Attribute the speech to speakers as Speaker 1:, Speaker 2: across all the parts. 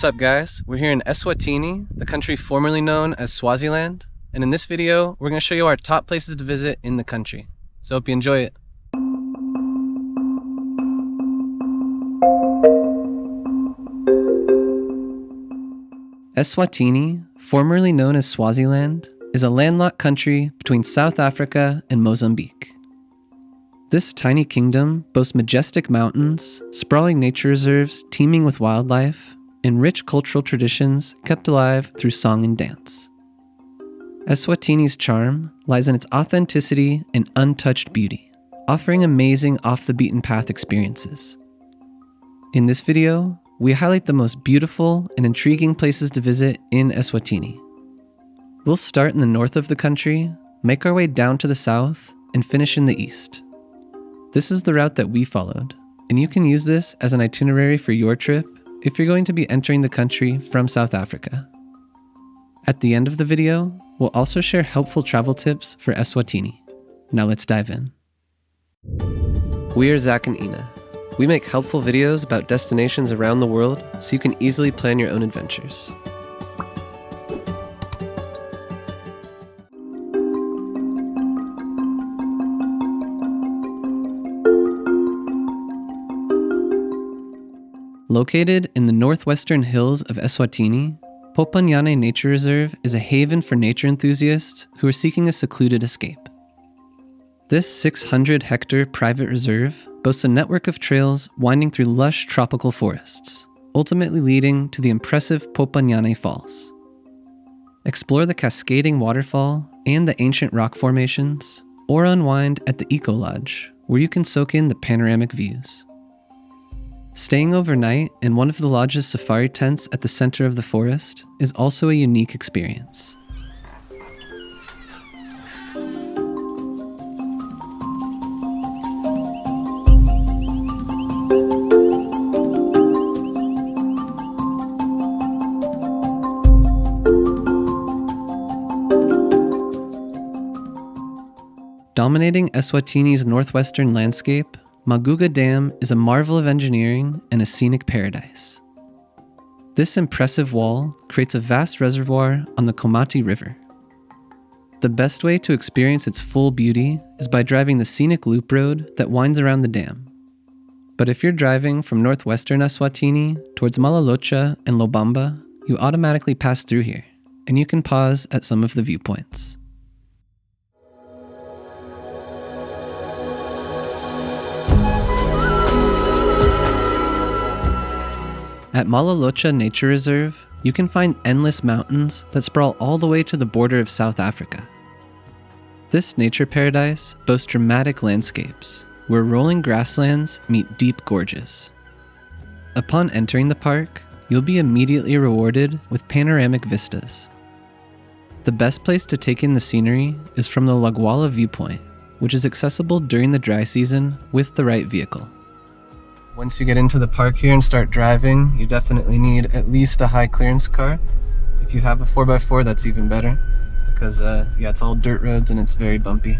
Speaker 1: What's up, guys? We're here in Eswatini, the country formerly known as Swaziland, and in this video, we're going to show you our top places to visit in the country. So hope you enjoy it. Eswatini, formerly known as Swaziland, is a landlocked country between South Africa and Mozambique. This tiny kingdom boasts majestic mountains, sprawling nature reserves teeming with wildlife, and rich cultural traditions kept alive through song and dance. Eswatini's charm lies in its authenticity and untouched beauty, offering amazing off-the-beaten-path experiences. In this video, we highlight the most beautiful and intriguing places to visit in Eswatini. We'll start in the north of the country, make our way down to the south, and finish in the east. This is the route that we followed, and you can use this as an itinerary for your trip if you're going to be entering the country from South Africa. At the end of the video, we'll also share helpful travel tips for Eswatini. Now let's dive in. We are Zach and Ina. We make helpful videos about destinations around the world so you can easily plan your own adventures. Located in the northwestern hills of Eswatini, Phopanyane Nature Reserve is a haven for nature enthusiasts who are seeking a secluded escape. This 600-hectare private reserve boasts a network of trails winding through lush tropical forests, ultimately leading to the impressive Phopanyane Falls. Explore the cascading waterfall and the ancient rock formations, or unwind at the Eco Lodge, where you can soak in the panoramic views. Staying overnight in one of the lodge's safari tents at the center of the forest is also a unique experience. Dominating Eswatini's northwestern landscape, Maguga Dam is a marvel of engineering and a scenic paradise. This impressive wall creates a vast reservoir on the Komati River. The best way to experience its full beauty is by driving the scenic loop road that winds around the dam. But if you're driving from northwestern Eswatini towards Malalocha and Lobamba, you automatically pass through here, and you can pause at some of the viewpoints. At Malalocha Nature Reserve, you can find endless mountains that sprawl all the way to the border of South Africa. This nature paradise boasts dramatic landscapes, where rolling grasslands meet deep gorges. Upon entering the park, you'll be immediately rewarded with panoramic vistas. The best place to take in the scenery is from the Lagwala viewpoint, which is accessible during the dry season with the right vehicle. Once you get into the park here and start driving, you definitely need at least a high clearance car. If you have a 4x4, that's even better, because it's all dirt roads and it's very bumpy.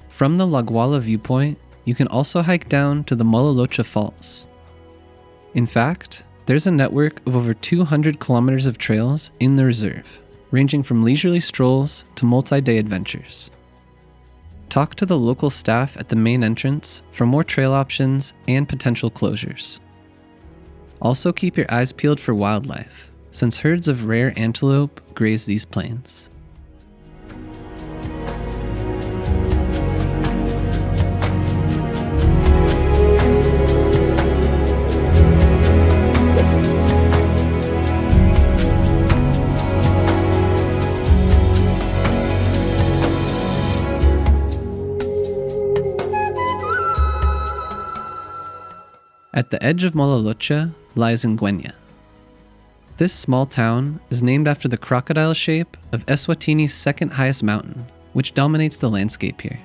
Speaker 1: From the Lagwala viewpoint, you can also hike down to the Malalocha Falls. In fact, there's a network of over 200 kilometers of trails in the reserve, ranging from leisurely strolls to multi-day adventures. Talk to the local staff at the main entrance for more trail options and potential closures. Also keep your eyes peeled for wildlife, since herds of rare antelope graze these plains. At the edge of Malalocha lies Ngwenya. This small town is named after the crocodile shape of Eswatini's second highest mountain, which dominates the landscape here.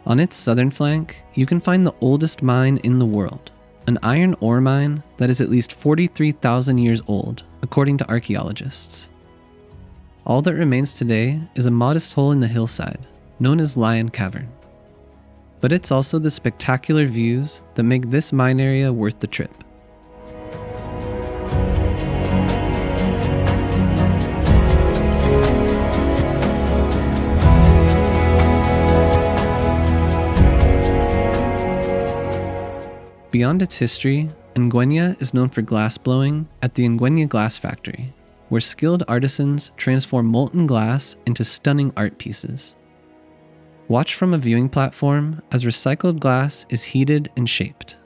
Speaker 1: On its southern flank, you can find the oldest mine in the world, an iron ore mine that is at least 43,000 years old, according to archaeologists. All that remains today is a modest hole in the hillside, known as Lion Cavern. But it's also the spectacular views that make this mine area worth the trip. Beyond its history, Ngwenya is known for glass blowing at the Ngwenya Glass Factory, where skilled artisans transform molten glass into stunning art pieces. Watch from a viewing platform as recycled glass is heated and shaped.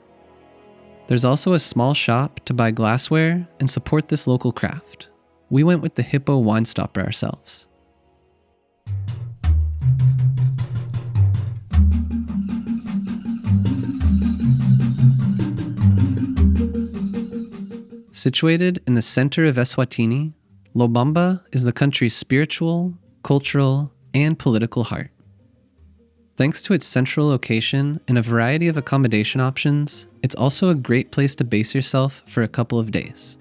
Speaker 1: There's also a small shop to buy glassware and support this local craft. We went with the Hippo wine stopper ourselves. Situated in the center of Eswatini, Lobamba is the country's spiritual, cultural, and political heart. Thanks to its central location and a variety of accommodation options, it's also a great place to base yourself for a couple of days.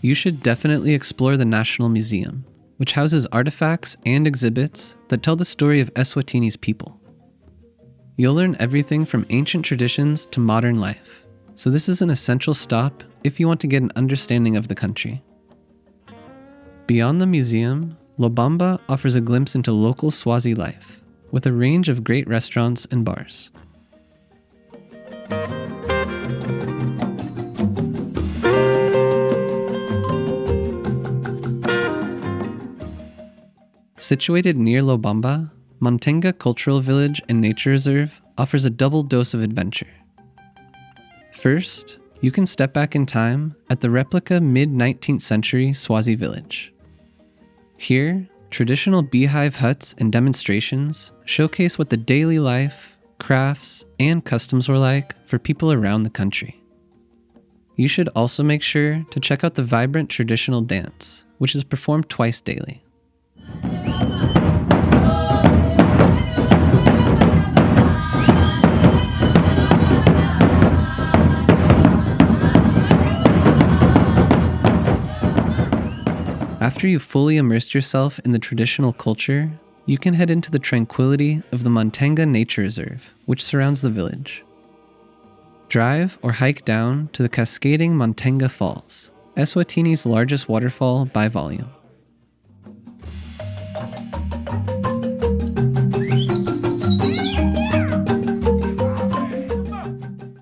Speaker 1: You should definitely explore the National Museum, which houses artifacts and exhibits that tell the story of Eswatini's people. You'll learn everything from ancient traditions to modern life, so this is an essential stop if you want to get an understanding of the country. Beyond the museum, Lobamba offers a glimpse into local Swazi life, with a range of great restaurants and bars. Situated near Lobamba, Mantenga Cultural Village and Nature Reserve offers a double dose of adventure. First, you can step back in time at the replica mid-19th century Swazi village. Here, traditional beehive huts and demonstrations showcase what the daily life, crafts, and customs were like for people around the country. You should also make sure to check out the vibrant traditional dance, which is performed twice daily. After you've fully immersed yourself in the traditional culture, you can head into the tranquility of the Mantenga Nature Reserve, which surrounds the village. Drive or hike down to the cascading Mantenga Falls, Eswatini's largest waterfall by volume.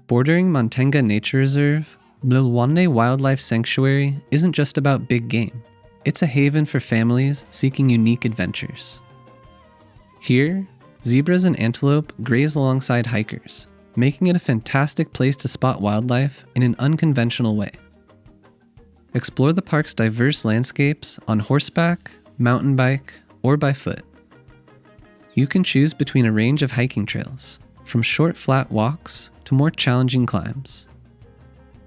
Speaker 1: Bordering Mantenga Nature Reserve, Mlilwane Wildlife Sanctuary isn't just about big game. It's a haven for families seeking unique adventures. Here, zebras and antelope graze alongside hikers, making it a fantastic place to spot wildlife in an unconventional way. Explore the park's diverse landscapes on horseback, mountain bike, or by foot. You can choose between a range of hiking trails, from short flat walks to more challenging climbs.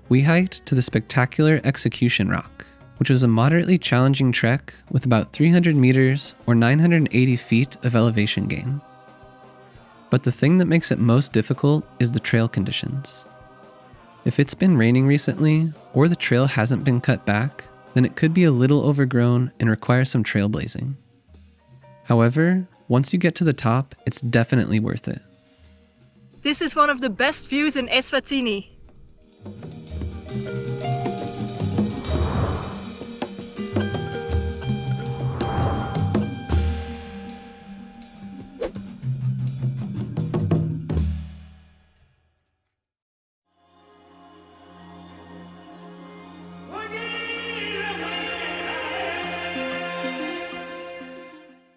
Speaker 1: We hiked to the spectacular Execution Rock, which was a moderately challenging trek with about 300 meters or 980 feet of elevation gain. But the thing that makes it most difficult is the trail conditions. If it's been raining recently, or the trail hasn't been cut back, then it could be a little overgrown and require some trailblazing. However, once you get to the top, it's definitely worth it.
Speaker 2: This is one of the best views in Eswatini.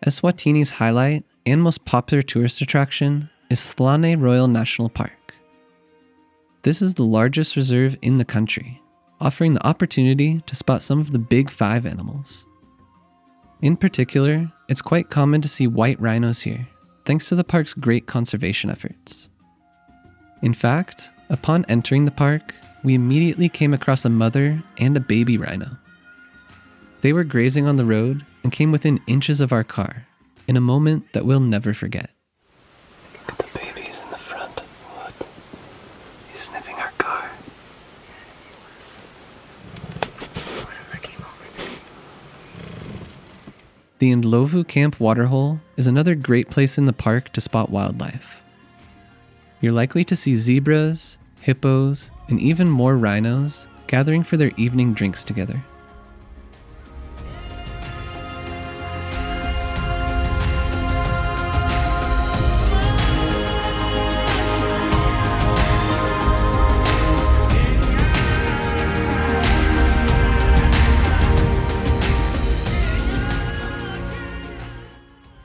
Speaker 1: Eswatini's highlight and most popular tourist attraction is Thlane Royal National Park. This is the largest reserve in the country, offering the opportunity to spot some of the big five animals. In particular, it's quite common to see white rhinos here, thanks to the park's great conservation efforts. In fact, upon entering the park, we immediately came across a mother and a baby rhino. They were grazing on the road and came within inches of our car, in a moment that we'll never forget.
Speaker 3: Look at the babies in the front. What? He's sniffing our car.
Speaker 1: The Ndlovu Camp Waterhole is another great place in the park to spot wildlife. You're likely to see zebras, hippos, and even more rhinos gathering for their evening drinks together.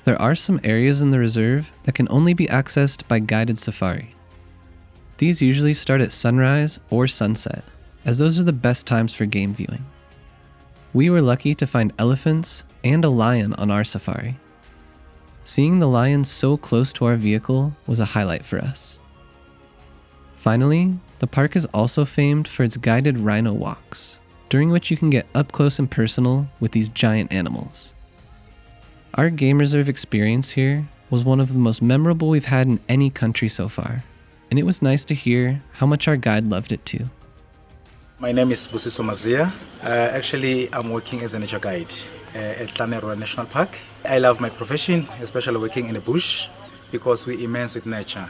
Speaker 1: There are some areas in the reserve that can only be accessed by guided safari. These usually start at sunrise or sunset, as those are the best times for game viewing. We were lucky to find elephants and a lion on our safari. Seeing the lion so close to our vehicle was a highlight for us. Finally, the park is also famed for its guided rhino walks, during which you can get up close and personal with these giant animals. Our game reserve experience here was one of the most memorable we've had in any country so far, and it was nice to hear how much our guide loved it too.
Speaker 4: My name is Busiso Mazia. Actually, I'm working as a nature guide at Tlanerua National Park. I love my profession, especially working in the bush, because we're immersed with nature,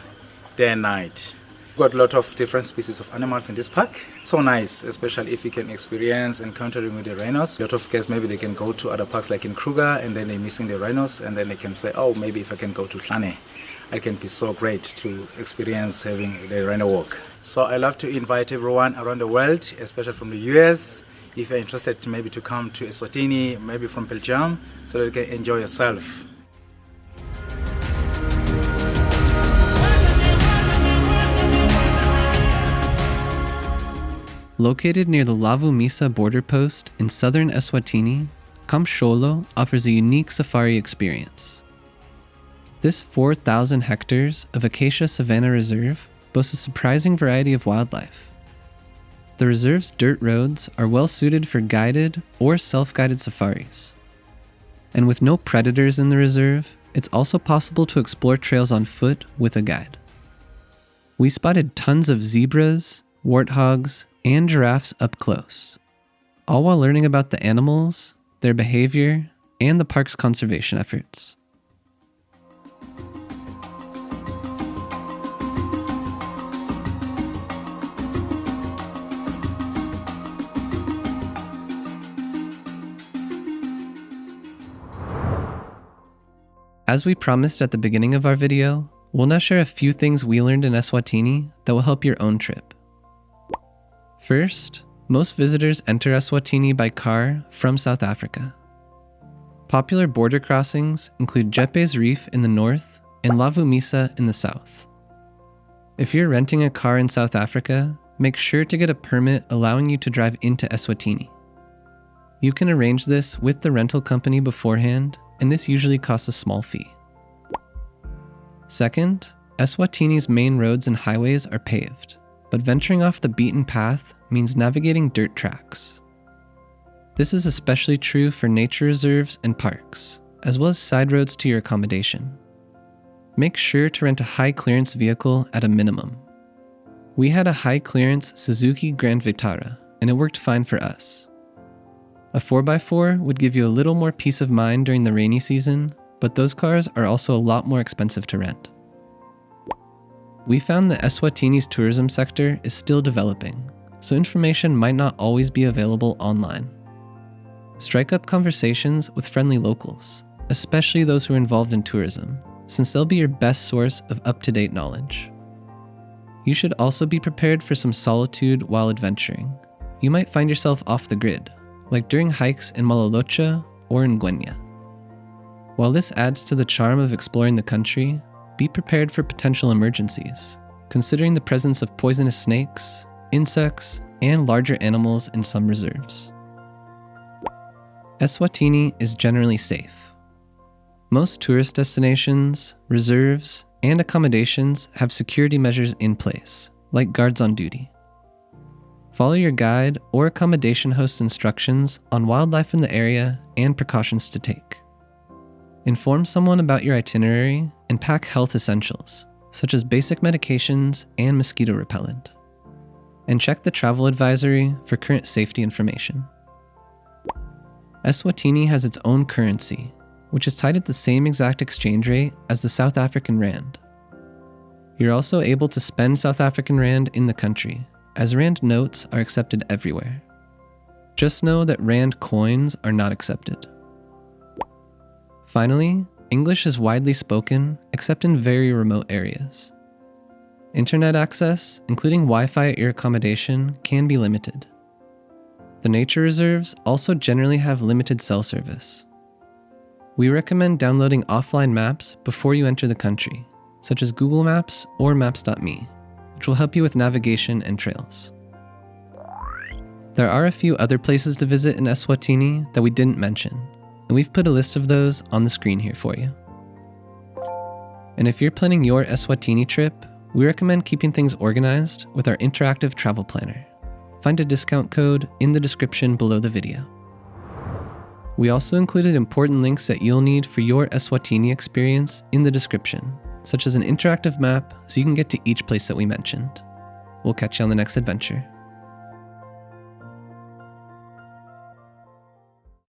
Speaker 4: day and night. We've got a lot of different species of animals in this park. So nice, especially if you can experience encountering with the rhinos. A lot of guests, maybe they can go to other parks like in Kruger, and then they're missing the rhinos, and then they can say, oh, maybe if I can go to Tlane, it can be so great to experience having the rhino walk. So I love to invite everyone around the world, especially from the US, if you're interested to maybe to come to Eswatini, maybe from Belgium, so that you can enjoy yourself.
Speaker 1: Located near the Lavumisa border post in southern Eswatini, Camp Sholo offers a unique safari experience. This 4,000 hectares of Acacia Savanna Reserve boasts a surprising variety of wildlife. The reserve's dirt roads are well suited for guided or self-guided safaris. And with no predators in the reserve, it's also possible to explore trails on foot with a guide. We spotted tons of zebras, warthogs, and giraffes up close, all while learning about the animals, their behavior, and the park's conservation efforts. As we promised at the beginning of our video, we'll now share a few things we learned in Eswatini that will help your own trip. First, most visitors enter Eswatini by car from South Africa. Popular border crossings include Jepes Reef in the north and Lavumisa in the south. If you're renting a car in South Africa, make sure to get a permit allowing you to drive into Eswatini. You can arrange this with the rental company beforehand, and this usually costs a small fee. Second, Eswatini's main roads and highways are paved, but venturing off the beaten path means navigating dirt tracks. This is especially true for nature reserves and parks, as well as side roads to your accommodation. Make sure to rent a high-clearance vehicle at a minimum. We had a high-clearance Suzuki Grand Vitara, and it worked fine for us. A 4x4 would give you a little more peace of mind during the rainy season, but those cars are also a lot more expensive to rent. We found that Eswatini's tourism sector is still developing, so information might not always be available online. Strike up conversations with friendly locals, especially those who are involved in tourism, since they'll be your best source of up-to-date knowledge. You should also be prepared for some solitude while adventuring. You might find yourself off the grid, like during hikes in Malolocha or in Gwenya. While this adds to the charm of exploring the country, be prepared for potential emergencies, considering the presence of poisonous snakes, insects, and larger animals in some reserves. Eswatini is generally safe. Most tourist destinations, reserves, and accommodations have security measures in place, like guards on duty. Follow your guide or accommodation host's instructions on wildlife in the area and precautions to take. Inform someone about your itinerary and pack health essentials, such as basic medications and mosquito repellent. And check the travel advisory for current safety information. Eswatini has its own currency, which is tied at the same exact exchange rate as the South African Rand. You're also able to spend South African Rand in the country, as Rand notes are accepted everywhere. Just know that Rand coins are not accepted. Finally, English is widely spoken, except in very remote areas. Internet access, including Wi-Fi at your accommodation, can be limited. The nature reserves also generally have limited cell service. We recommend downloading offline maps before you enter the country, such as Google Maps or Maps.me, which will help you with navigation and trails. There are a few other places to visit in Eswatini that we didn't mention, and we've put a list of those on the screen here for you. And if you're planning your Eswatini trip, we recommend keeping things organized with our interactive travel planner. Find a discount code in the description below the video. We also included important links that you'll need for your Eswatini experience in the description, such as an interactive map so you can get to each place that we mentioned. We'll catch you on the next adventure.